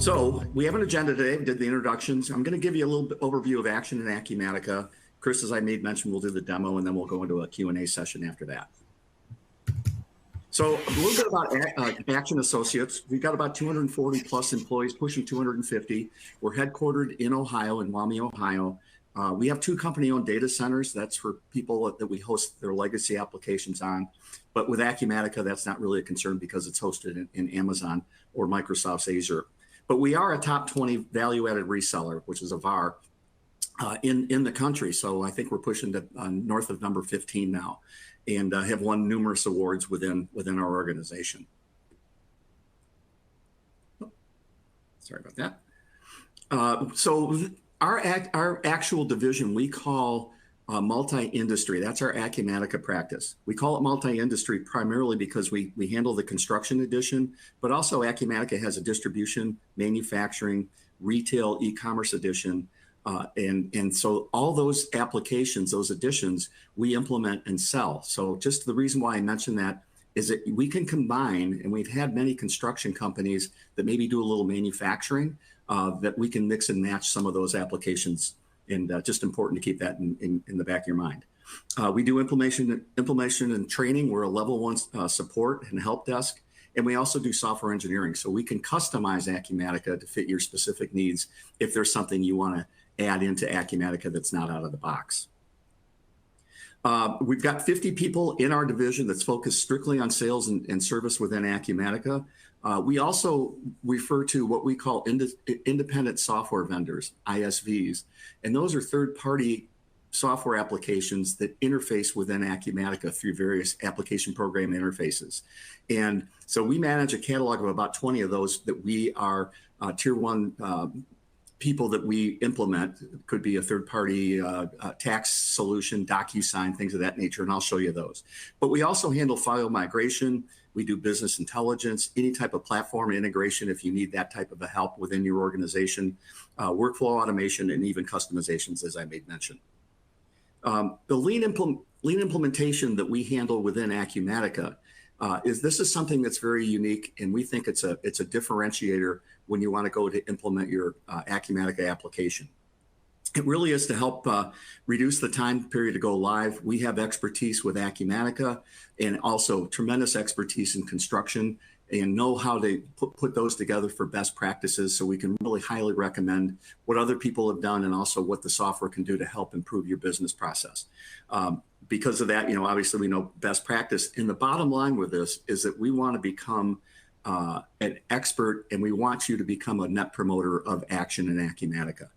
So we have an agenda today. We did the introductions. I'm going to give you a little bit overview of Action and Acumatica. Chris, as I made mention, we'll do the demo, and then we'll go into a Q&A session after that. So a little bit about Action Associates. We've got about 240 plus employees, pushing 250. We're headquartered in Ohio, in Maumee, Ohio. We have 2 company-owned data centers. That's for people that we host their legacy applications on. But with Acumatica, that's not really a concern because it's hosted in Amazon or Microsoft's Azure. But we are a top 20 value-added reseller, which is a VAR, in the country. So I think we're pushing to north of number 15 now, and have won numerous awards within our organization. Oh, sorry about that. So our actual division we call multi-industry. That's our Acumatica practice. We call it multi-industry primarily because we handle the construction edition, but also Acumatica has a distribution, manufacturing, retail, e-commerce edition. And so all those applications, those additions, we implement and sell. So just the reason why I mentioned that is that we can combine, and we've had many construction companies that maybe do a little manufacturing, that we can mix and match some of those applications. And just important to keep that in the back of your mind. We do implementation and training. We're a level 1 support and help desk. And we also do software engineering. So we can customize Acumatica to fit your specific needs if there's something you want to add into Acumatica that's not out of the box. We've got 50 people in our division that's focused strictly on sales and service within Acumatica. We also refer to what we call independent software vendors, ISVs, and those are third-party software applications that interface within Acumatica through various application program interfaces. And so we manage a catalog of about 20 of those that we are tier 1 people that we implement. It could be a third-party tax solution, DocuSign, things of that nature, and I'll show you those. But we also handle file migration. We do business intelligence, any type of platform integration if you need that type of a help within your organization, workflow automation, and even customizations, as I made mention. The lean implementation that we handle within Acumatica this is something that's very unique, and we think it's a differentiator when you want to go to implement your Acumatica application. It really is to help reduce the time period to go live. We have expertise with Acumatica and also tremendous expertise in construction and know how to put those together for best practices, so we can really highly recommend what other people have done and also what the software can do to help improve your business process. Because of that, obviously we know best practice. And the bottom line with this is that we want to become an expert, and we want you to become a net promoter of Action and Acumatica.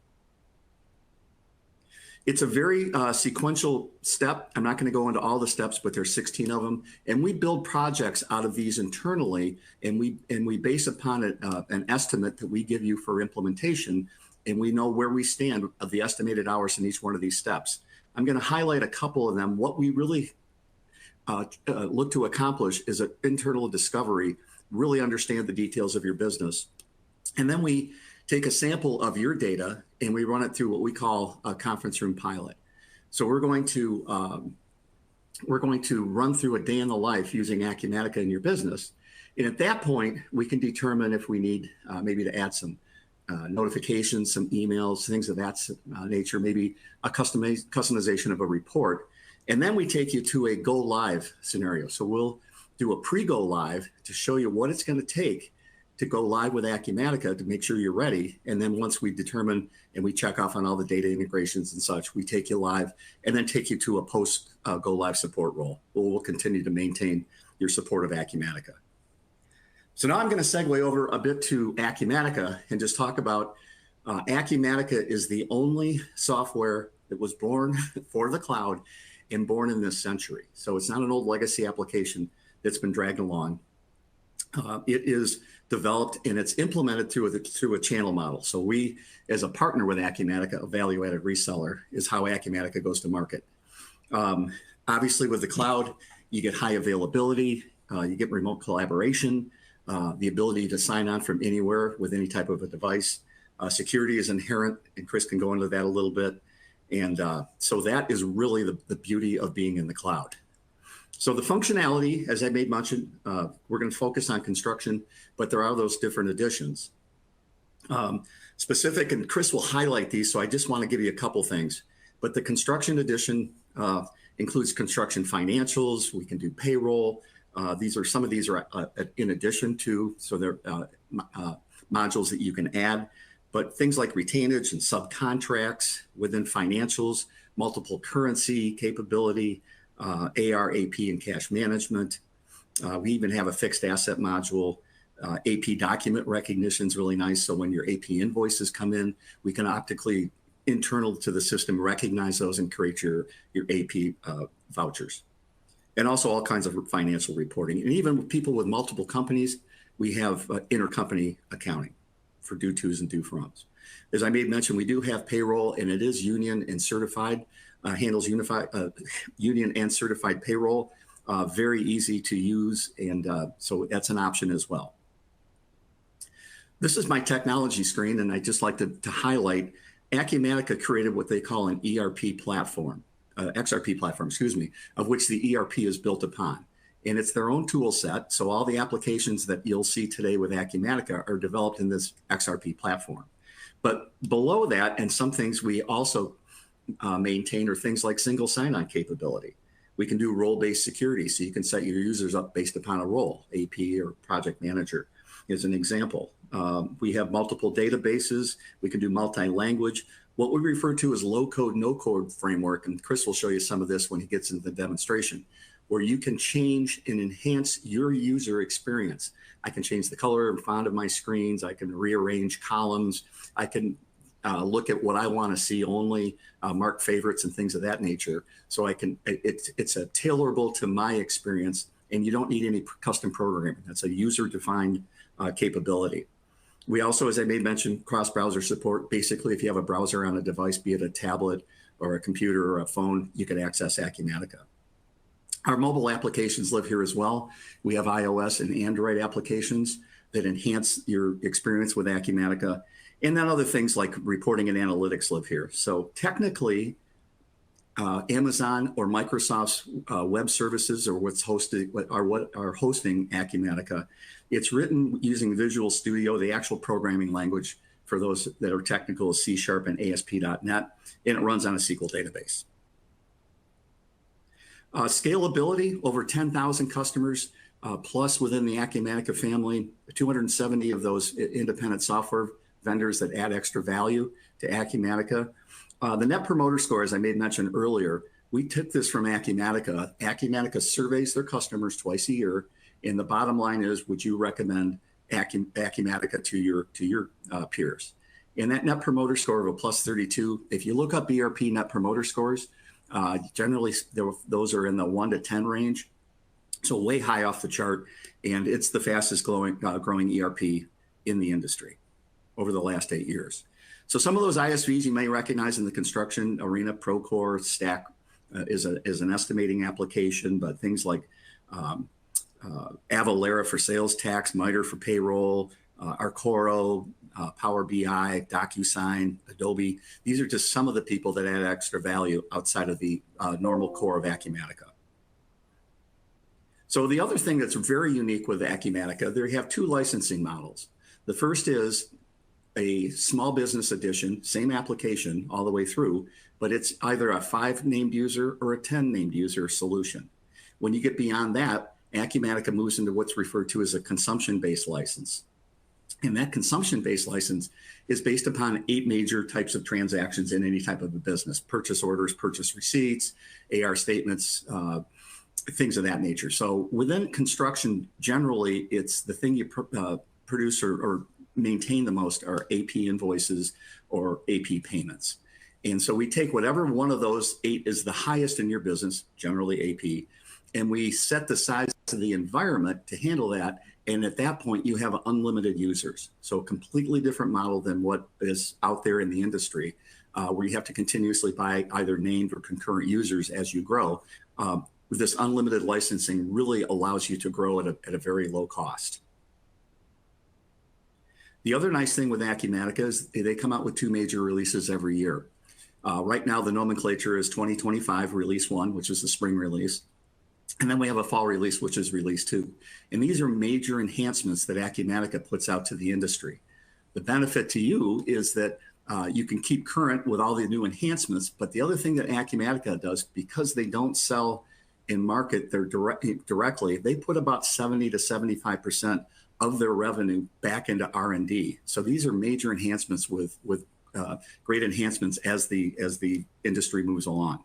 It's a very sequential step. I'm not going to go into all the steps, but there's 16 of them. And we build projects out of these internally, and we base upon it an estimate that we give you for implementation, and we know where we stand of the estimated hours in each one of these steps. I'm going to highlight a couple of them. What we really look to accomplish is an internal discovery, really understand the details of your business. And then we take a sample of your data and we run it through what we call a conference room pilot. So we're going to run through a day in the life using Acumatica in your business. And at that point, we can determine if we need maybe to add some notifications, some emails, things of that nature, maybe a customization of a report. And then we take you to a go live scenario. So we'll do a pre-go live to show you what it's going to take to go live with Acumatica to make sure you're ready. And then once we determine and we check off on all the data integrations and such, we take you live and then take you to a post go live support role. We'll continue to maintain your support of Acumatica. So now I'm going to segue over a bit to Acumatica and just talk about Acumatica is the only software that was born for the cloud and born in this century. So it's not an old legacy application that's been dragged along. It is developed and it's implemented through a channel model. So we, as a partner with Acumatica, a value-added reseller, is how Acumatica goes to market. Obviously, with the cloud, you get high availability, you get remote collaboration, the ability to sign on from anywhere with any type of a device. Security is inherent, and Chris can go into that a little bit. And so that is really the beauty of being in the cloud. So the functionality, as I made mention, we're going to focus on construction, but there are those different additions. Specific, and Chris will highlight these, so I just want to give you a couple things. But the construction edition includes construction financials. We can do payroll. Some of these are in addition to, so they're modules that you can add. But things like retainage and subcontracts within financials, multiple currency capability, AR, AP, and cash management. We even have a fixed asset module. AP document recognition is really nice. So when your AP invoices come in, we can optically, internal to the system, recognize those and create your AP vouchers. And also all kinds of financial reporting. And even with people with multiple companies, we have intercompany accounting for due tos and due froms. As I made mention, we do have payroll, and it is union and certified, handles union and certified payroll. Very easy to use, and so that's an option as well. This is my technology screen, and I just like to highlight Acumatica created what they call an ERP platform, XRP platform, excuse me, of which the ERP is built upon. And it's their own tool set. So all the applications that you'll see today with Acumatica are developed in this XRP platform. But below that, and some things we also maintain, are things like single sign-on capability. We can do role-based security, so you can set your users up based upon a role, AP or project manager is an example. We have multiple databases. We can do multi-language. What we refer to as low-code, no-code framework, and Chris will show you some of this when he gets into the demonstration, where you can change and enhance your user experience. I can change the color and font of my screens. I can rearrange columns. I can look at what I want to see only, mark favorites and things of that nature. So it's a tailorable to my experience, and you don't need any custom programming. That's a user-defined capability. We also, as I may mention, cross-browser support. Basically, if you have a browser on a device, be it a tablet or a computer or a phone, you can access Acumatica. Our mobile applications live here as well. We have iOS and Android applications that enhance your experience with Acumatica. And then other things like reporting and analytics live here. So technically, Amazon or Microsoft's web services or what are hosting Acumatica. It's written using Visual Studio, the actual programming language for those that are technical, C# and ASP.NET, and it runs on a SQL database. Scalability, over 10,000 customers plus within the Acumatica family, 270 of those independent software vendors that add extra value to Acumatica. The Net Promoter Score, as I made mention earlier, we took this from Acumatica. Acumatica surveys their customers twice a year, and the bottom line is, would you recommend Acumatica to your peers? And that Net Promoter Score of a plus 32, if you look up ERP Net Promoter Scores, generally those are in the 1 to 10 range, so way high off the chart, and it's the fastest growing ERP in the industry over the last 8 years. So some of those ISVs you may recognize in the construction arena, Procore, Stack is an estimating application, but things like Avalara for sales tax, MITRE for payroll, Arcoro, Power BI, DocuSign, Adobe. These are just some of the people that add extra value outside of the normal core of Acumatica. So the other thing that's very unique with Acumatica, they have two licensing models. The first is a small business edition, same application all the way through, but it's either a 5 named user or a 10 named user solution. When you get beyond that, Acumatica moves into what's referred to as a consumption-based license. And that consumption-based license is based upon 8 major types of transactions in any type of a business: purchase orders, purchase receipts, AR statements, things of that nature. So within construction, generally, it's the thing you produce or maintain the most are AP invoices or AP payments. And so we take whatever one of those 8 is the highest in your business, generally AP, and we set the size of the environment to handle that. And at that point, you have unlimited users. So a completely different model than what is out there in the industry, where you have to continuously buy either named or concurrent users as you grow. This unlimited licensing really allows you to grow at a very low cost. The other nice thing with Acumatica is they come out with 2 major releases every year. Right now, the nomenclature is 2025 Release 1, which is the spring release. And then we have a fall release, which is Release 2. And these are major enhancements that Acumatica puts out to the industry. The benefit to you is that you can keep current with all the new enhancements. But the other thing that Acumatica does, because they don't sell and market their directly, they put about 70 to 75% of their revenue back into R&D. So these are major enhancements with great enhancements as the industry moves along.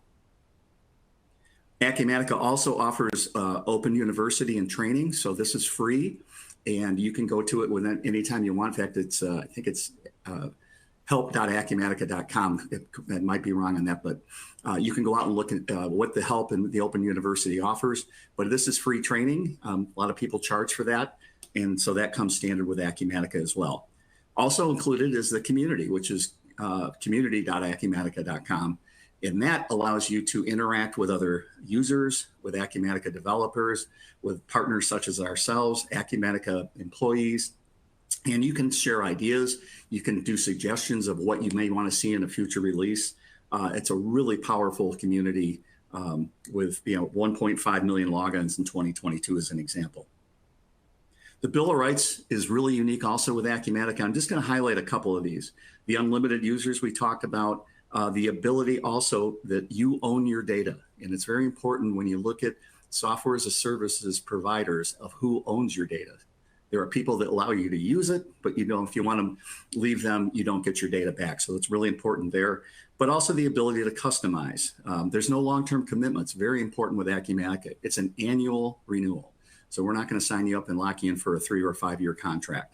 Acumatica also offers open university and training. So this is free, and you can go to it within anytime you want. In fact, it's I think it's help.acumatica.com. It might be wrong on that, but you can go out and look at what the help and the Open University offers. But this is free training. A lot of people charge for that, and so that comes standard with Acumatica as well. Also included is the community, which is community.acumatica.com. And that allows you to interact with other users, with Acumatica developers, with partners such as ourselves, Acumatica employees, and you can share ideas. You can do suggestions of what you may want to see in a future release. It's a really powerful community with 1.5 million logins in 2022 as an example. The Bill of Rights is really unique also with Acumatica. I'm just going to highlight a couple of these. The unlimited users we talked about, the ability also that you own your data. And it's very important when you look at software as a services providers of who owns your data. There are people that allow you to use it, but you know, if you want to leave them, you don't get your data back. So it's really important there. But also the ability to customize. There's no long-term commitments. Very important with Acumatica. It's an annual renewal. So we're not going to sign you up and lock you in for a 3 or 5 year contract.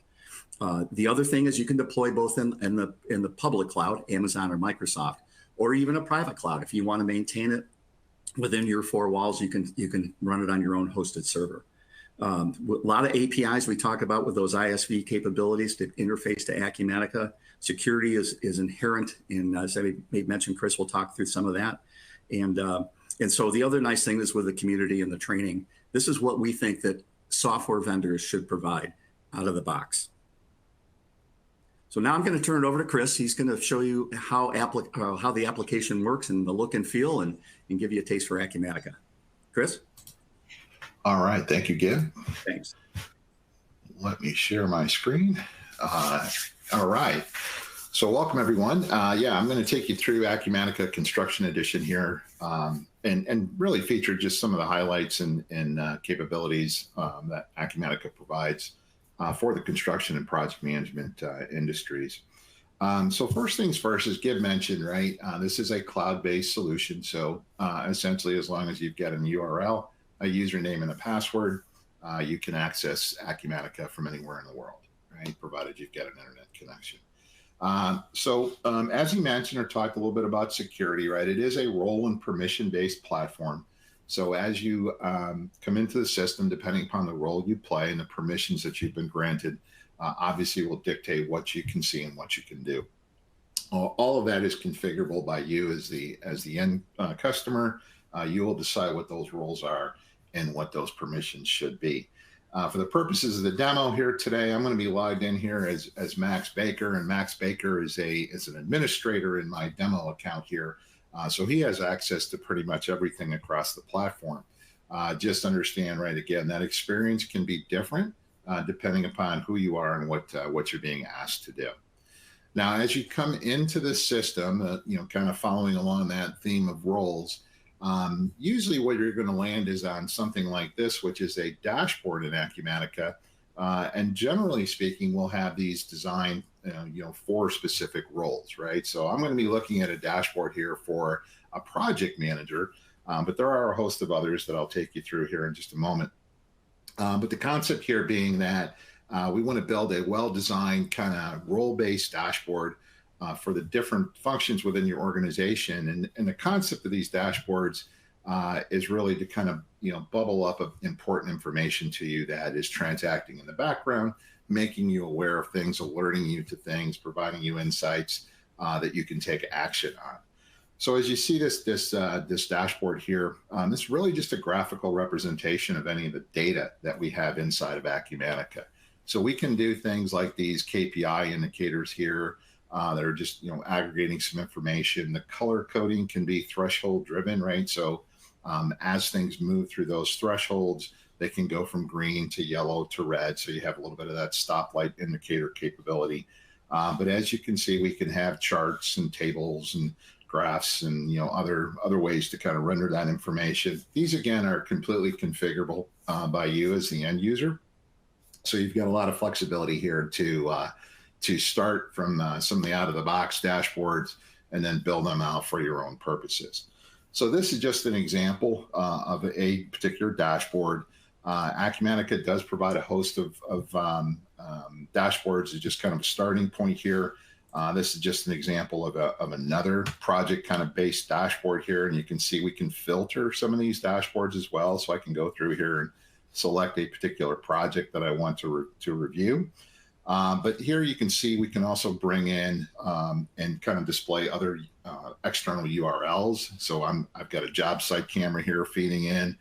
The other thing is you can deploy both in the public cloud, Amazon or Microsoft, or even a private cloud. If you want to maintain it within your 4 walls, you can run it on your own hosted server. A lot of APIs we talked about with those ISV capabilities to interface to Acumatica. Security is inherent in, as I made mention, Chris will talk through some of that. And so the other nice thing is with the community and the training, this is what we think that software vendors should provide out of the box. So now I'm going to turn it over to Chris. He's going to show you how the application works and the look and feel and give you a taste for Acumatica. Chris? All right. Thank you, Gib. Thanks. Let me share my screen. All right. So welcome, everyone. Yeah, I'm going to take you through Acumatica Construction Edition here and really feature just some of the highlights and capabilities that Acumatica provides for the construction and project management industries. So first things first, as Gib mentioned, right, this is a cloud-based solution. So essentially, as long as you've got an URL, a username, and a password, you can access Acumatica from anywhere in the world, right, provided you've got an internet connection. As you mentioned or talked a little bit about security, right, it is a role and permission-based platform. So as you come into the system, depending upon the role you play and the permissions that you've been granted, obviously will dictate what you can see and what you can do. All of that is configurable by you as the end customer. You will decide what those roles are and what those permissions should be. For the purposes of the demo here today, I'm going to be logged in here as Max Baker, and Max Baker is an administrator in my demo account here. So he has access to pretty much everything across the platform. Just understand, right, again, that experience can be different depending upon who you are and what you're being asked to do. Now, as you come into the system, kind of following along that theme of roles, usually what you're going to land is on something like this, which is a dashboard in Acumatica. And generally speaking, we'll have these designed for specific roles, right? So I'm going to be looking at a dashboard here for a project manager, but there are a host of others that I'll take you through here in just a moment. But the concept here being that we want to build a well-designed kind of role-based dashboard for the different functions within your organization. And the concept of these dashboards is really to kind of bubble up important information to you that is transacting in the background, making you aware of things, alerting you to things, providing you insights that you can take action on. So as you see this dashboard here, it's really just a graphical representation of any of the data that we have inside of Acumatica. So we can do things like these KPI indicators here that are just aggregating some information. The color coding can be threshold driven, right? So as things move through those thresholds, they can go from green to yellow to red. So you have a little bit of that stoplight indicator capability. But as you can see, we can have charts and tables and graphs and other ways to kind of render that information. These again are completely configurable by you as the end user. So you've got a lot of flexibility here to start from some of the out of the box dashboards and then build them out for your own purposes. So this is just an example of a particular dashboard. Acumatica does provide a host of dashboards. It's just kind of a starting point here. This is just an example of another project kind of based dashboard here. And you can see we can filter some of these dashboards as well. So I can go through here and select a particular project that I want to review. But here you can see we can also bring in and kind of display other external URLs. So I've got a job site camera here feeding in,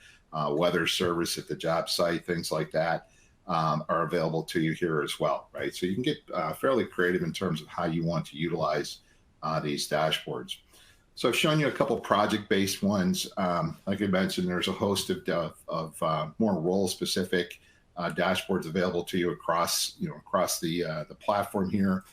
weather service at the job site, things like that are available to you here as well, right? So you can get fairly creative in terms of how you want to utilize these dashboards. So I've shown you a couple project-based ones. Like I mentioned, there's a host of more role-specific dashboards available to you across the platform here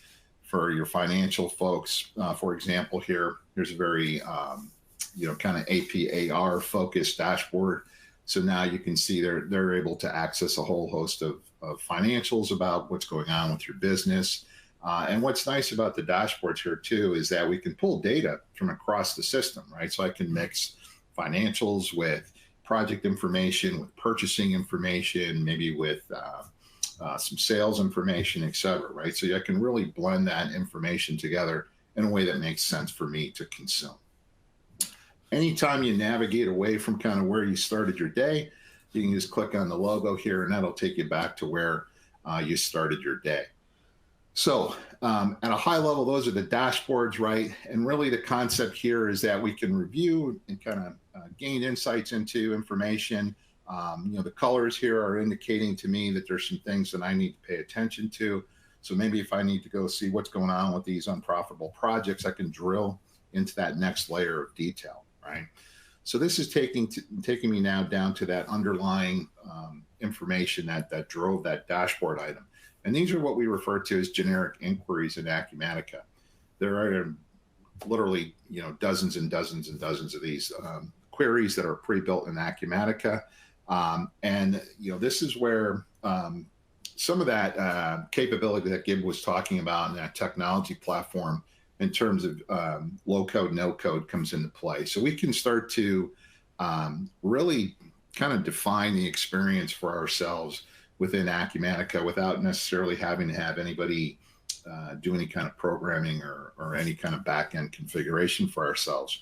for your financial folks. For example, here's a very kind of AP/AR focused dashboard. So now you can see they're able to access a whole host of financials about what's going on with your business. And what's nice about the dashboards here too is that we can pull data from across the system, right? So I can mix financials with project information, with purchasing information, maybe with some sales information, et cetera, right? So I can really blend that information together in a way that makes sense for me to consume. Anytime you navigate away from kind of where you started your day, you can just click on the logo here and that'll take you back to where you started your day. So at a high level, those are the dashboards, right? And really the concept here is that we can review and kind of gain insights into information. The colors here are indicating to me that there's some things that I need to pay attention to. So maybe if I need to go see what's going on with these unprofitable projects, I can drill into that next layer of detail, right? So this is taking me now down to that underlying information that drove that dashboard item. And these are what we refer to as generic inquiries in Acumatica. There are literally, dozens and dozens and dozens of these queries that are pre-built in Acumatica. And this is where some of that capability that Gib was talking about in that technology platform in terms of low code, no code comes into play. So we can start to really kind of define the experience for ourselves within Acumatica without necessarily having to have anybody do any kind of programming or any kind of back-end configuration for ourselves.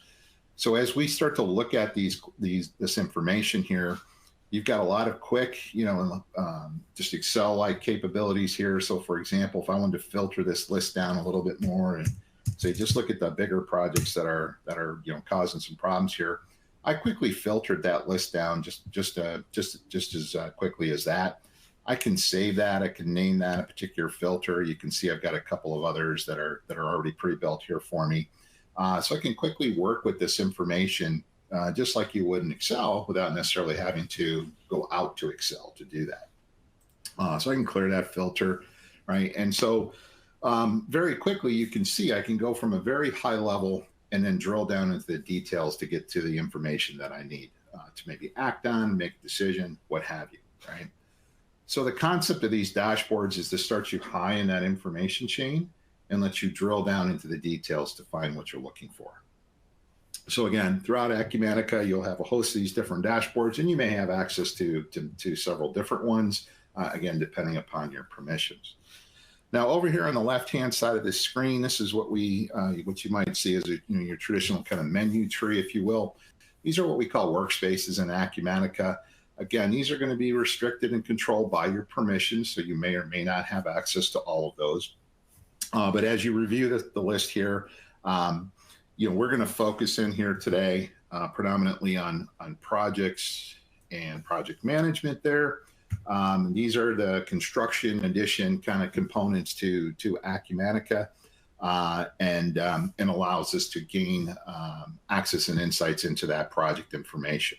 So as we start to look at this information here, you've got a lot of quick, just Excel-like capabilities here. So for example, if I wanted to filter this list down a little bit more and say, just look at the bigger projects that are causing some problems here, I quickly filtered that list down just as quickly as that. I can save that. I can name that a particular filter. You can see I've got a couple of others that are already pre-built here for me. So I can quickly work with this information just like you would in Excel without necessarily having to go out to Excel to do that. So I can clear that filter, right? And so very quickly you can see I can go from a very high level and then drill down into the details to get to the information that I need to maybe act on, make a decision, what have you, right? So the concept of these dashboards is to start you high in that information chain and let you drill down into the details to find what you're looking for. So again, throughout Acumatica, you'll have a host of these different dashboards, and you may have access to several different ones, again, depending upon your permissions. Now, over here on the left-hand side of this screen, this is what you might see as your traditional kind of menu tree, if you will. These are what we call workspaces in Acumatica. Again, these are going to be restricted and controlled by your permissions, so you may or may not have access to all of those. But as you review the list here, we're going to focus in here today predominantly on projects and project management there. These are the construction edition kind of components to Acumatica and allows us to gain access and insights into that project information.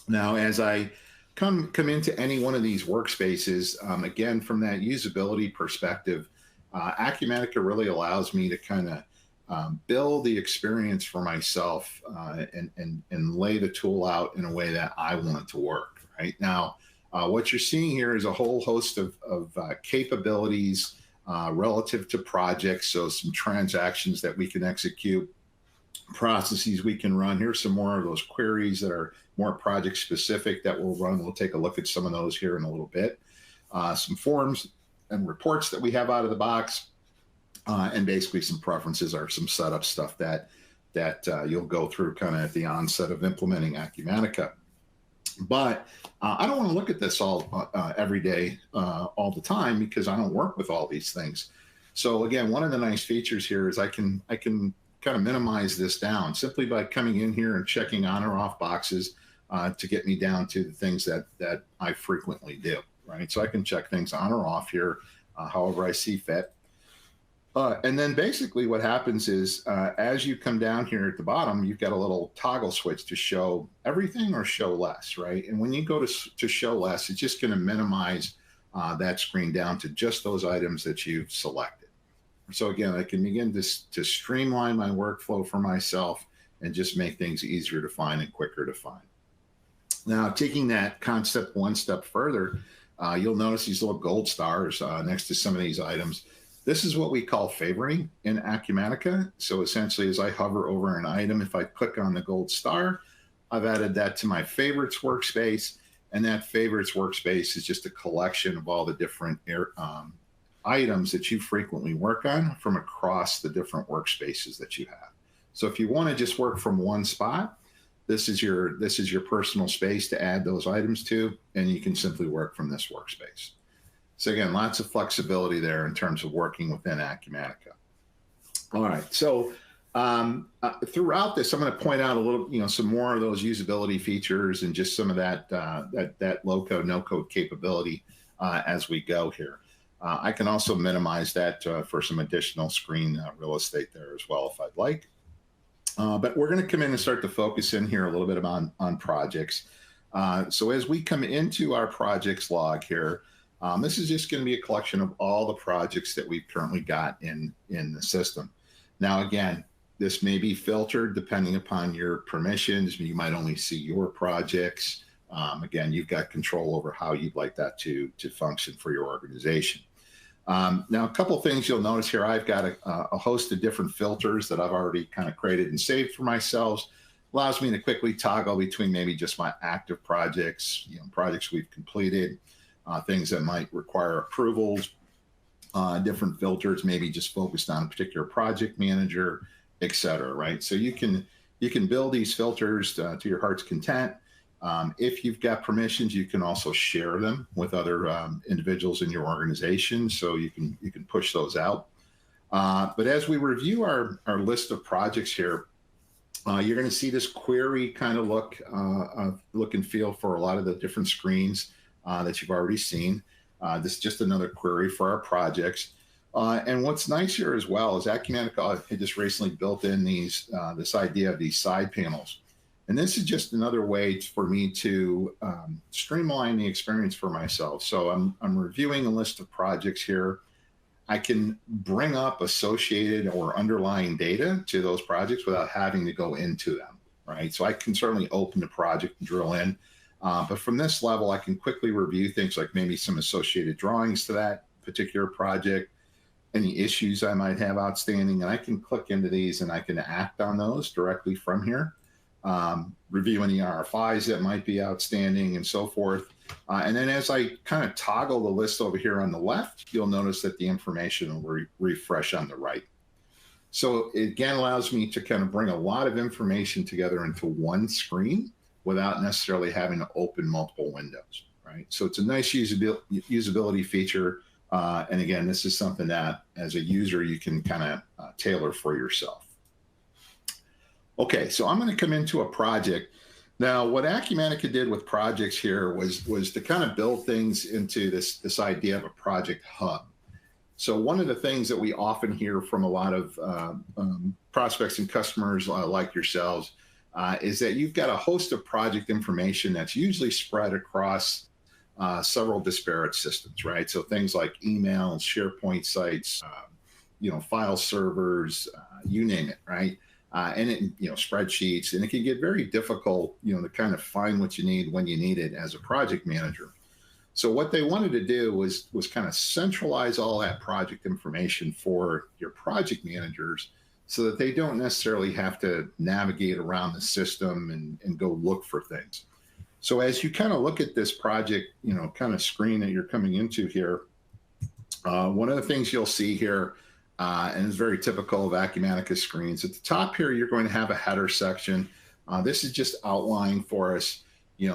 Now, as I come into any one of these workspaces, again, from that usability perspective, Acumatica really allows me to kind of build the experience for myself and lay the tool out in a way that I want it to work. Right now, what you're seeing here is a whole host of capabilities relative to projects. So some transactions that we can execute, processes we can run. Here's some more of those queries that are more project specific that we'll run. We'll take a look at some of those here in a little bit. Some forms and reports that we have out of the box, and basically some preferences or some setup stuff that you'll go through kind of at the onset of implementing Acumatica. But I don't want to look at this all every day, all the time, because I don't work with all these things. So again, one of the nice features here is I can kind of minimize this down simply by coming in here and checking on or off boxes to get me down to the things that I frequently do, right? So I can check things on or off here however I see fit. And then basically what happens is as you come down here at the bottom, you've got a little toggle switch to show everything or show less, right? And when you go to show less, it's just going to minimize that screen down to just those items that you've selected. So again, I can begin to streamline my workflow for myself and just make things easier to find and quicker to find. Now, taking that concept one step further, you'll notice these little gold stars next to some of these items. This is what we call favoriting in Acumatica. So essentially, as I hover over an item, if I click on the gold star, I've added that to my favorites workspace. And that favorites workspace is just a collection of all the different items that you frequently work on from across the different workspaces that you have. So if you want to just work from one spot, this is your personal space to add those items to, and you can simply work from this workspace. So again, lots of flexibility there in terms of working within Acumatica. All right, so throughout this, I'm going to point out a little, some more of those usability features and just some of that low code, no code capability as we go here. I can also minimize that for some additional screen real estate there as well if I'd like. But we're going to come in and start to focus in here a little bit on projects. So as we come into our projects log here, this is just going to be a collection of all the projects that we've currently got in the system. Now, again, this may be filtered depending upon your permissions. You might only see your projects. Again, you've got control over how you'd like that to function for your organization. Now, a couple of things you'll notice here. I've got a host of different filters that I've already kind of created and saved for myself. Allows me to quickly toggle between maybe just my active projects, projects we've completed, things that might require approvals, different filters, maybe just focused on a particular project manager, et cetera, right? So you can build these filters to your heart's content. If you've got permissions, you can also share them with other individuals in your organization, so you can push those out. But as we review our list of projects here, you're going to see this query kind of look and feel for a lot of the different screens that you've already seen. This is just another query for our projects. And what's nice here as well is Acumatica had just recently built in this idea of these side panels. And this is just another way for me to streamline the experience for myself. So I'm reviewing a list of projects here. I can bring up associated or underlying data to those projects without having to go into them, right? So I can certainly open the project and drill in. But from this level, I can quickly review things like maybe some associated drawings to that particular project, any issues I might have outstanding, and I can click into these and I can act on those directly from here. Review any RFIs that might be outstanding and so forth. And then as I kind of toggle the list over here on the left, you'll notice that the information will refresh on the right. So it again allows me to kind of bring a lot of information together into one screen without necessarily having to open multiple windows, right? So it's a nice usability feature. And again, this is something that as a user, you can kind of tailor for yourself. Okay, so I'm going to come into a project. Now, what Acumatica did with projects here was to kind of build things into this idea of a project hub. So one of the things that we often hear from a lot of prospects and customers like yourselves is that you've got a host of project information that's usually spread across several disparate systems, right? So things like email, SharePoint sites, file servers, you name it, right? And it, spreadsheets, and it can get very difficult, to kind of find what you need when you need it as a project manager. So what they wanted to do was kind of centralize all that project information for your project managers so that they don't necessarily have to navigate around the system and go look for things. So as you kind of look at this project, kind of screen that you're coming into here, one of the things you'll see here, and it's very typical of Acumatica screens, at the top here, you're going to have a header section. This is just outlining for us,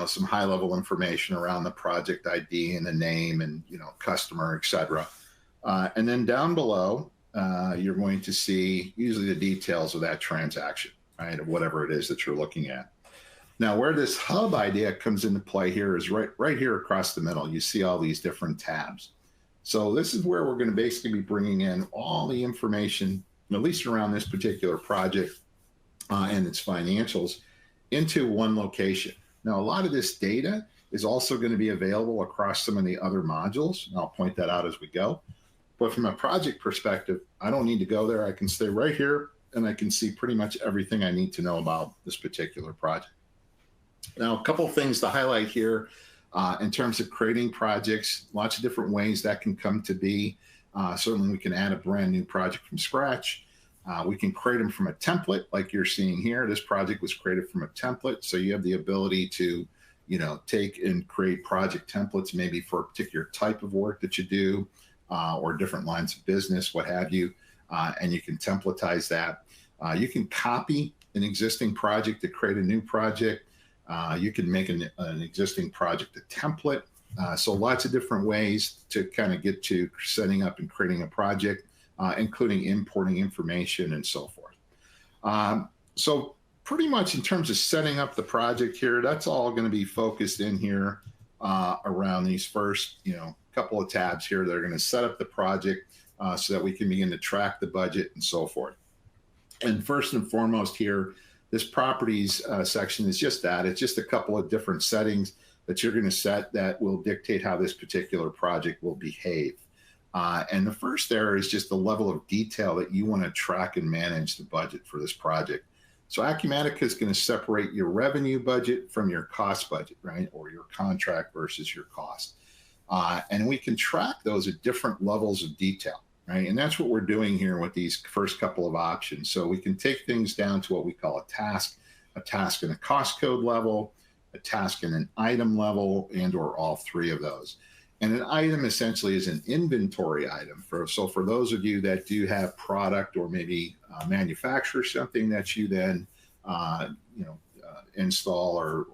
some high level information around the project ID and the name and, customer, et cetera. And then down below, you're going to see usually the details of that transaction, right, of whatever it is that you're looking at. Now, where this hub idea comes into play here is right here across the middle. You see all these different tabs. So this is where we're going to basically be bringing in all the information, at least around this particular project and its financials, into one location. Now, a lot of this data is also going to be available across some of the other modules, and I'll point that out as we go. But from a project perspective, I don't need to go there. I can stay right here, and I can see pretty much everything I need to know about this particular project. Now, a couple of things to highlight here in terms of creating projects, lots of different ways that can come to be. Certainly, we can add a brand new project from scratch. We can create them from a template like you're seeing here. This project was created from a template. So you have the ability to, take and create project templates, maybe for a particular type of work that you do or different lines of business, what have you. And you can templatize that. You can copy an existing project to create a new project. You can make an existing project a template. So lots of different ways to kind of get to setting up and creating a project, including importing information and so forth. So pretty much in terms of setting up the project here, that's all going to be focused in here around these first, couple of tabs here that are going to set up the project so that we can begin to track the budget and so forth. And first and foremost here, this properties section is just that. It's just a couple of different settings that you're going to set that will dictate how this particular project will behave. And the first there is just the level of detail that you want to track and manage the budget for this project. So Acumatica is going to separate your revenue budget from your cost budget, right? Or your contract versus your cost. And we can track those at different levels of detail. Right? And that's what we're doing here with these first couple of options. So we can take things down to what we call a task in a cost code level, a task in an item level, and or all three of those. And an item essentially is an inventory item. So for those of you that do have product or maybe manufacture something that you then install or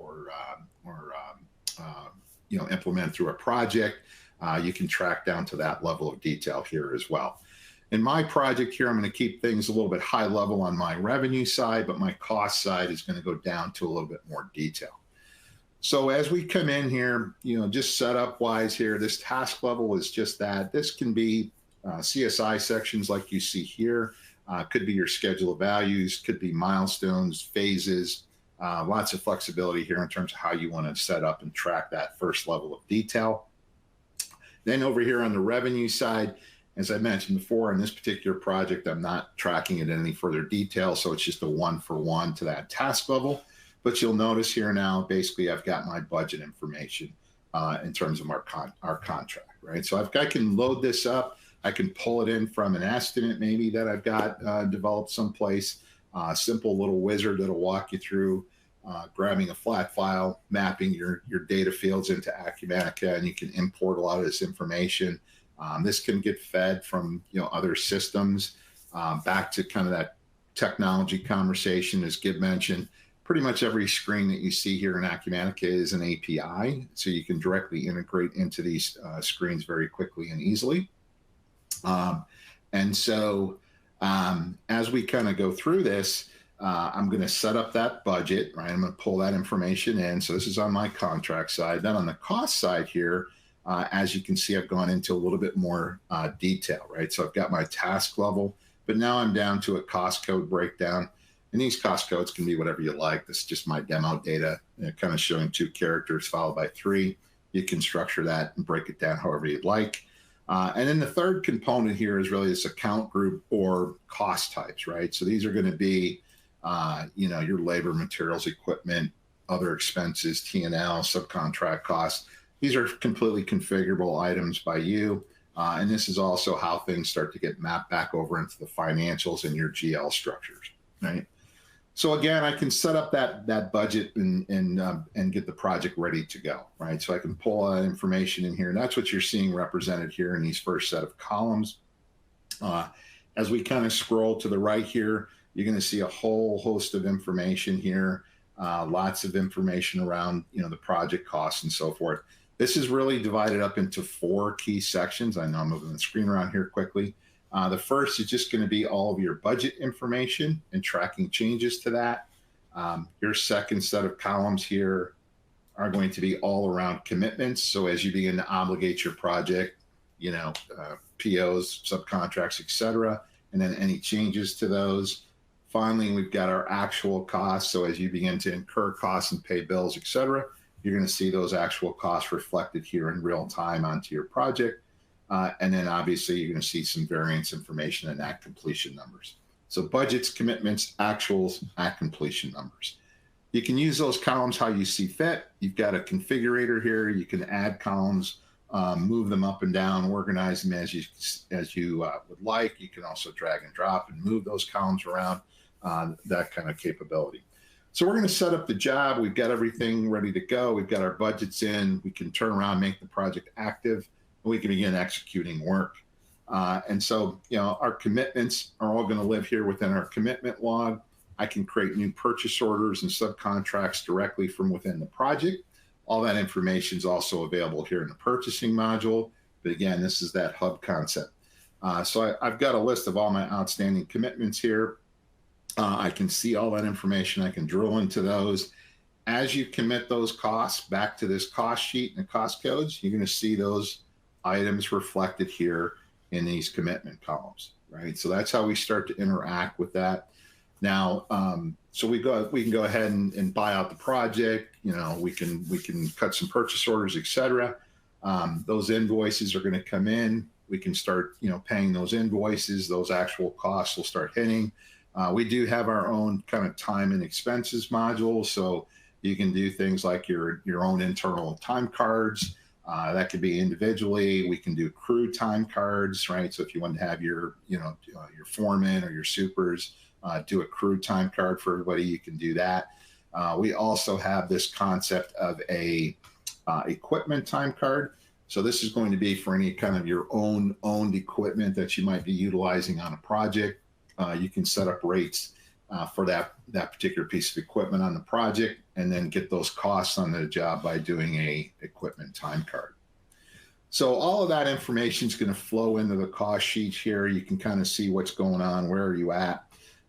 implement through a project, you can track down to that level of detail here as well. In my project here, I'm going to keep things a little bit high level on my revenue side, but my cost side is going to go down to a little bit more detail. So as we come in here, just setup wise here, this task level is just that. This can be CSI sections like you see here. Could be your schedule of values, could be milestones, phases, lots of flexibility here in terms of how you want to set up and track that first level of detail. Then over here on the revenue side, as I mentioned before, in this particular project, I'm not tracking it in any further detail, so it's just a one-for-one to that task level. But you'll notice here now, basically, I've got my budget information in terms of our contract, right? So I can load this up. I can pull it in from an estimate maybe that I've got developed someplace, a simple little wizard that'll walk you through grabbing a flat file, mapping your data fields into Acumatica, and you can import a lot of this information. This can get fed from other systems back to kind of that technology conversation, as Gib mentioned. Pretty much every screen that you see here in Acumatica is an API, so you can directly integrate into these screens very quickly and easily. And so as we kind of go through this, I'm going to set up that budget, right? I'm going to pull that information in. So this is on my contract side. Then on the cost side here, as you can see, I've gone into a little bit more detail, right? So I've got my task level, but now I'm down to a cost code breakdown. And these cost codes can be whatever you like. This is just my demo data, kind of showing 2 characters followed by 3. You can structure that and break it down however you'd like. And then the third component here is really this account group or cost types, right? So these are going to be, your labor, materials, equipment, other expenses, T&L, subcontract costs. These are completely configurable items by you. And this is also how things start to get mapped back over into the financials and your GL structures, right? So again, I can set up that budget and get the project ready to go, right? So I can pull that information in here, and that's what you're seeing represented here in these first set of columns. As we kind of scroll to the right here, you're going to see a whole host of information here, lots of information around the project costs and so forth. This is really divided up into 4 key sections. I know I'm moving the screen around here quickly. The first is just going to be all of your budget information and tracking changes to that. Your second set of columns here are going to be all around commitments. So as you begin to obligate your project, POs, subcontracts, et cetera, and then any changes to those. Finally, we've got our actual costs. So as you begin to incur costs and pay bills, et cetera, you're going to see those actual costs reflected here in real time onto your project. And then obviously you're going to see some variance information and at completion numbers. So budgets, commitments, actuals, at completion numbers. You can use those columns how you see fit. You've got a configurator here. You can add columns, move them up and down, organize them as you would like. You can also drag and drop and move those columns around, that kind of capability. So we're going to set up the job. We've got everything ready to go. We've got our budgets in. We can turn around, make the project active. We can begin executing work. And so, our commitments are all going to live here within our commitment log. I can create new purchase orders and subcontracts directly from within the project. All that information is also available here in the purchasing module. But again, this is that hub concept. So I've got a list of all my outstanding commitments here. I can see all that information. I can drill into those. As you commit those costs back to this cost sheet and the cost codes, you're going to see those items reflected here in these commitment columns, right? So that's how we start to interact with that. Now, so we can go ahead and buy out the project. We can cut some purchase orders, et cetera. Those invoices are going to come in. We can start, paying those invoices. Those actual costs will start hitting. We do have our own kind of time and expenses module, so you can do things like your own internal time cards. That could be individually. We can do crew time cards, right? So if you want to have your foreman or your supers do a crew time card for everybody, you can do that. We also have this concept of a equipment time card. So this is going to be for any kind of your owned equipment that you might be utilizing on a project. You can set up rates for that particular piece of equipment on the project, and then get those costs on the job by doing a equipment time card. So all of that information is going to flow into the cost sheet here. You can kind of see what's going on, where are you at.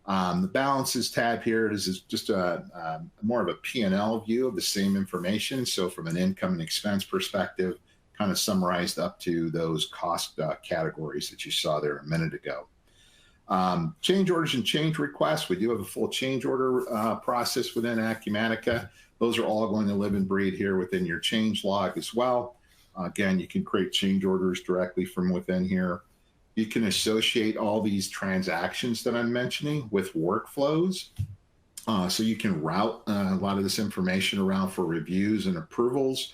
The balances tab here is just more of a P&L view of the same information. So from an income and expense perspective, kind of summarized up to those cost categories that you saw there a minute ago. Change orders and change requests. We do have a full change order process within Acumatica. Those are all going to live and breathe here within your change log as well. Again, you can create change orders directly from within here. You can associate all these transactions that I'm mentioning with workflows. So you can route a lot of this information around for reviews and approvals,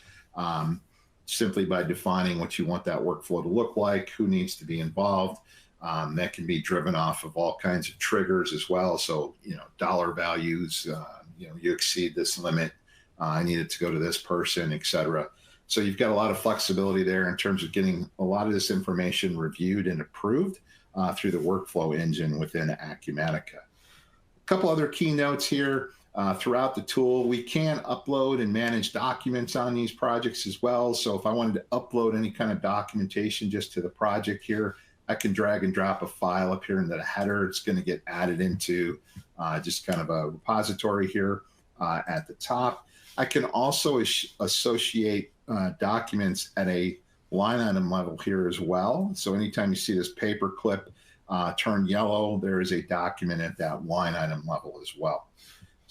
simply by defining what you want that workflow to look like, who needs to be involved. That can be driven off of all kinds of triggers as well. So, dollar values, you exceed this limit, I need it to go to this person, et cetera. So you've got a lot of flexibility there in terms of getting a lot of this information reviewed and approved through the workflow engine within Acumatica. A couple other key notes here. Throughout the tool, we can upload and manage documents on these projects as well. So if I wanted to upload any kind of documentation just to the project here, I can drag and drop a file up here into the header. It's going to get added into just kind of a repository here at the top. I can also associate documents at a line item level here as well. So anytime you see this paper clip turn yellow, there is a document at that line item level as well.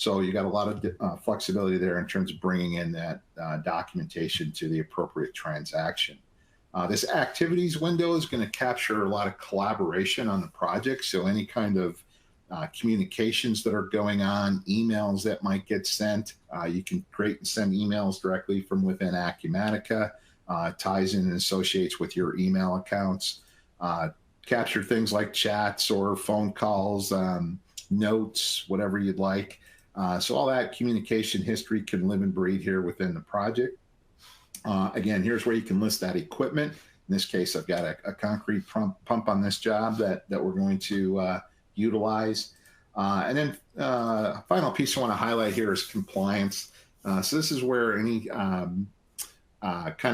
So you got a lot of flexibility there in terms of bringing in that documentation to the appropriate transaction. This activities window is going to capture a lot of collaboration on the project. So any kind of communications that are going on, emails that might get sent, you can create and send emails directly from within Acumatica. Ties in and associates with your email accounts. Capture things like chats or phone calls, notes, whatever you'd like. So all that communication history can live and breathe here within the project. Again, here's where you can list that equipment. In this case, I've got a concrete pump on this job that we're going to utilize. And then final piece I want to highlight here is compliance. So this is where any kind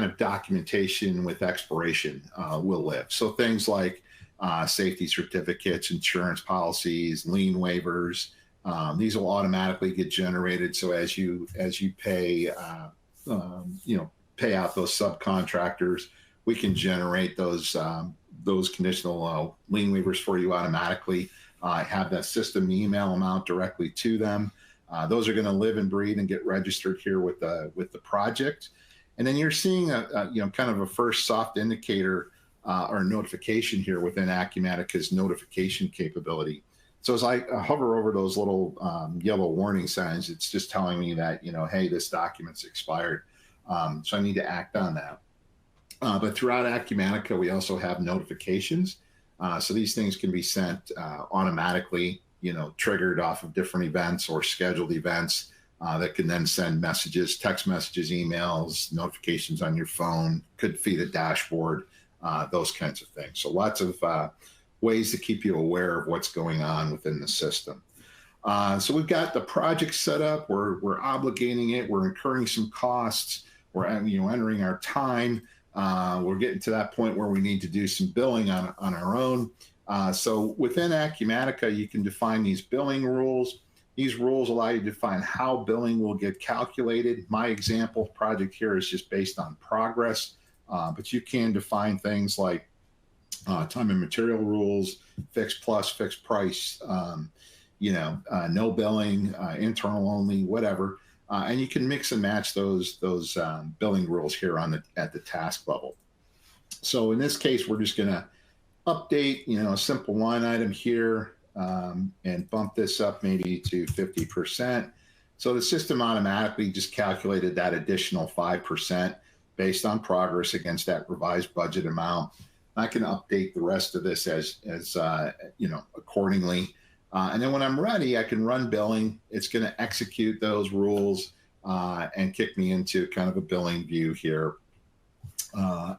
of documentation with expiration will live. So things like safety certificates, insurance policies, lien waivers, these will automatically get generated. So as you pay, pay out those subcontractors, we can generate those conditional lien waivers for you automatically. Have that system email them out directly to them. Those are going to live and breathe and get registered here with the project. And then you're seeing kind of a first soft indicator or notification here within Acumatica's notification capability. So as I hover over those little yellow warning signs, it's just telling me that, hey, this document's expired. So I need to act on that. But throughout Acumatica, we also have notifications. So these things can be sent automatically, triggered off of different events or scheduled events that can then send messages, text messages, emails, notifications on your phone, could feed a dashboard, those kinds of things. So lots of ways to keep you aware of what's going on within the system. So we've got the project set up. We're obligating it. We're incurring some costs. We're entering our time. We're getting to that point where we need to do some billing on our own. So within Acumatica, you can define these billing rules. These rules allow you to define how billing will get calculated. My example project here is just based on progress, but you can define things like time and material rules, fixed plus, fixed price, no billing, internal only, whatever. And you can mix and match those billing rules here at the task level. So in this case, we're just going to update, a simple line item here and bump this up maybe to 50%. So the system automatically just calculated that additional 5% based on progress against that revised budget amount. I can update the rest of this as accordingly. And then when I'm ready, I can run billing. It's going to execute those rules and kick me into kind of a billing view here.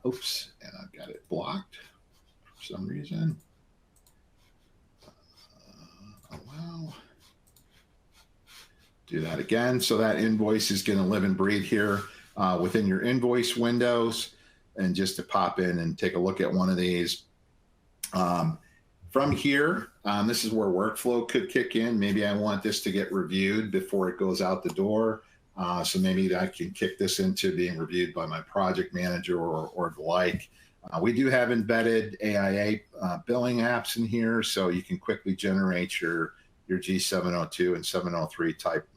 Oops, and I've got it blocked for some reason. Oh, wow. Do that again. So that invoice is going to live and breathe here within your invoice windows. And just to pop in and take a look at one of these. From here, this is where workflow could kick in. Maybe I want this to get reviewed before it goes out the door. So maybe I can kick this into being reviewed by my project manager or the like. We do have embedded AIA billing apps in here, so you can quickly generate your G702 and 703 type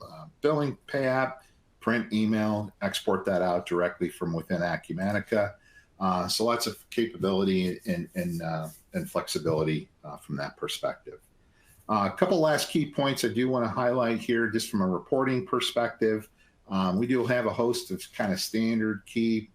billing pay app, print, email, export that out directly from within Acumatica. So lots of capability and flexibility from that perspective. A couple last key points I do want to highlight here, just from a reporting perspective. We do have a host of kind of standard key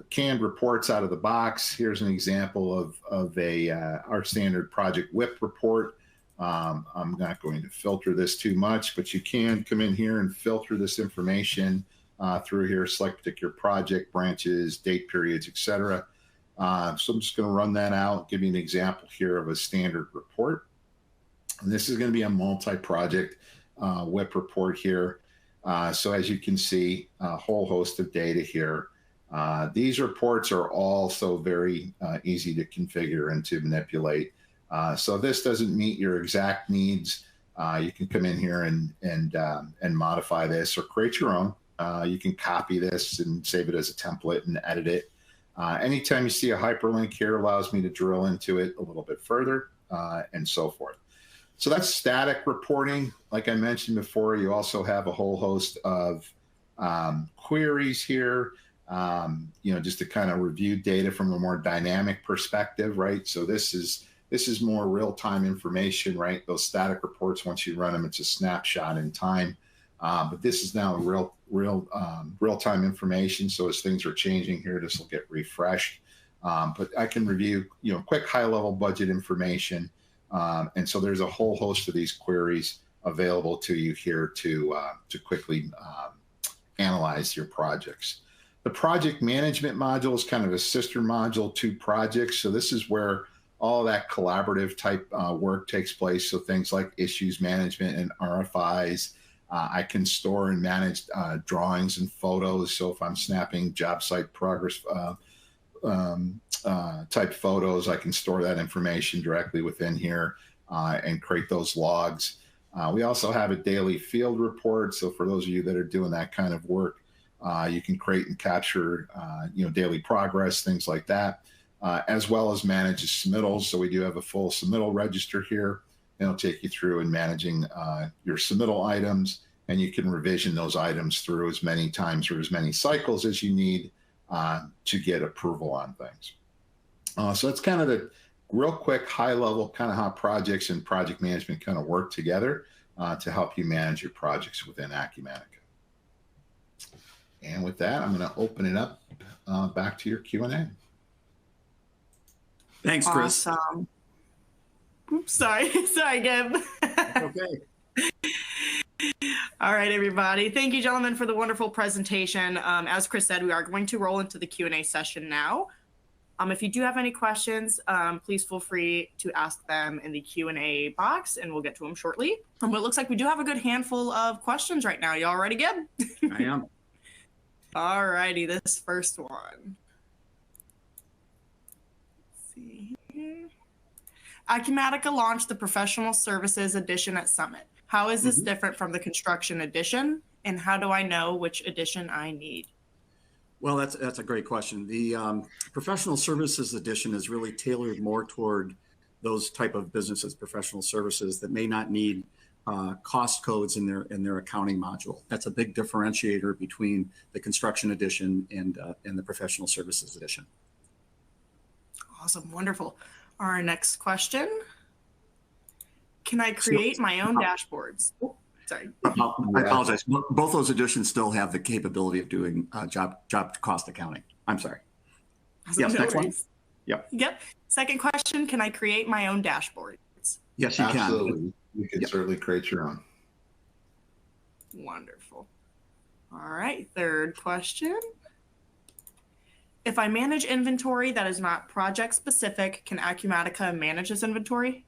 canned reports out of the box. Here's an example of our standard project WIP report. I'm not going to filter this too much, but you can come in here and filter this information through here, select particular project, branches, date periods, etc. So I'm just going to run that out, give you an example here of a standard report. And this is going to be a multi-project WIP report here. So as you can see, a whole host of data here. These reports are also very easy to configure and to manipulate. So this doesn't meet your exact needs. You can come in here and modify this or create your own. You can copy this and save it as a template and edit it. Anytime you see a hyperlink here, allows me to drill into it a little bit further and so forth. So that's static reporting. Like I mentioned before, you also have a whole host of queries here, just to kind of review data from a more dynamic perspective, right? So this is more real-time information, right? Those static reports, once you run them, it's a snapshot in time. But this is now real-time information. So as things are changing here, this will get refreshed. But I can review, quick high-level budget information. And so there's a whole host of these queries available to you here to quickly analyze your projects. The project management module is kind of a sister module to projects. So this is where all that collaborative type work takes place. So things like issues management and RFIs. I can store and manage drawings and photos. So if I'm snapping job site progress type photos, I can store that information directly within here and create those logs. We also have a daily field report. So for those of you that are doing that kind of work, you can create and capture, daily progress, things like that, as well as manage submittals. So we do have a full submittal register here. It'll take you through and managing your submittal items, and you can revision those items through as many times or as many cycles as you need to get approval on things. So that's kind of the real quick, high level, kind of how projects and project management kind of work together to help you manage your projects within Acumatica. And with that, I'm going to open it up back to your Q&A. Thanks, Chris. Awesome. Oops, sorry, Gib. Okay. All right, everybody. Thank you, gentlemen, for the wonderful presentation. As Chris said, we are going to roll into the Q&A session now. If you do have any questions, please feel free to ask them in the Q&A box, and we'll get to them shortly. But it looks like we do have a good handful of questions right now. Y'all ready, Gib? I am. All righty, this first one. Let's see here. Acumatica launched the Professional Services Edition at Summit. How is this different from the Construction Edition, and how do I know which edition I need? Well, that's a great question. The Professional Services Edition is really tailored more toward those type of businesses, professional services that may not need cost codes in their accounting module. That's a big differentiator between the Construction Edition and the Professional Services Edition. Awesome, wonderful. Our next question. Can I create my own dashboards? Oh, sorry. I apologize. Both those editions still have the capability of doing job cost accounting. I'm sorry. Yes, next one. Yep. Second question, can I create my own dashboards? Yes, you Absolutely. can. You can certainly create your own. Wonderful. All right, third question. If I manage inventory that is not project specific, can Acumatica manage this inventory?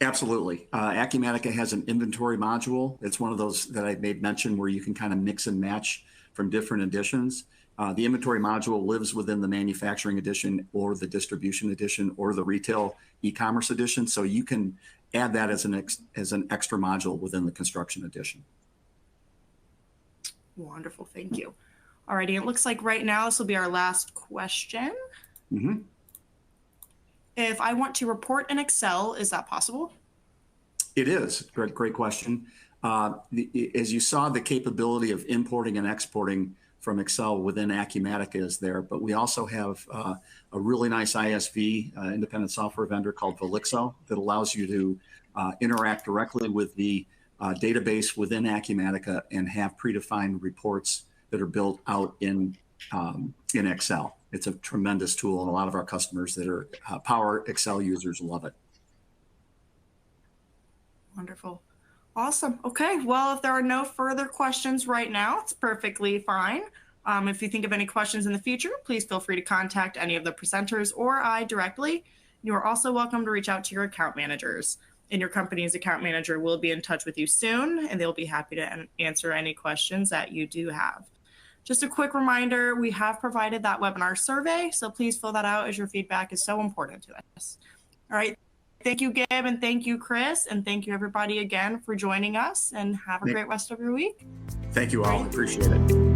Absolutely. Acumatica has an inventory module. It's one of those that I made mention where you can kind of mix and match from different editions. The inventory module lives within the manufacturing edition or the distribution edition or the retail e-commerce edition. So you can add that as an extra module within the construction edition. Wonderful. Thank you. All righty. It looks like right now this will be our last question. If I want to report in Excel, is that possible? It is. Great question. As you saw, the capability of importing and exporting from Excel within Acumatica is there, but we also have a really nice ISV, independent software vendor called Velixo, that allows you to interact directly with the database within Acumatica and have predefined reports that are built out in Excel. It's a tremendous tool, and a lot of our customers that are Power Excel users love it. Wonderful. Awesome. Okay. Well, if there are no further questions right now, it's perfectly fine. If you think of any questions in the future, please feel free to contact any of the presenters or I directly. You are also welcome to reach out to your account managers, and your company's account manager will be in touch with you soon, and they'll be happy to answer any questions that you do have. Just a quick reminder, we have provided that webinar survey, so please fill that out as your feedback is so important to us. All right. Thank you, Gabe, and thank you, Chris, and thank you, everybody, again for joining us, and have a great rest of your week. Thank you all. Appreciate it.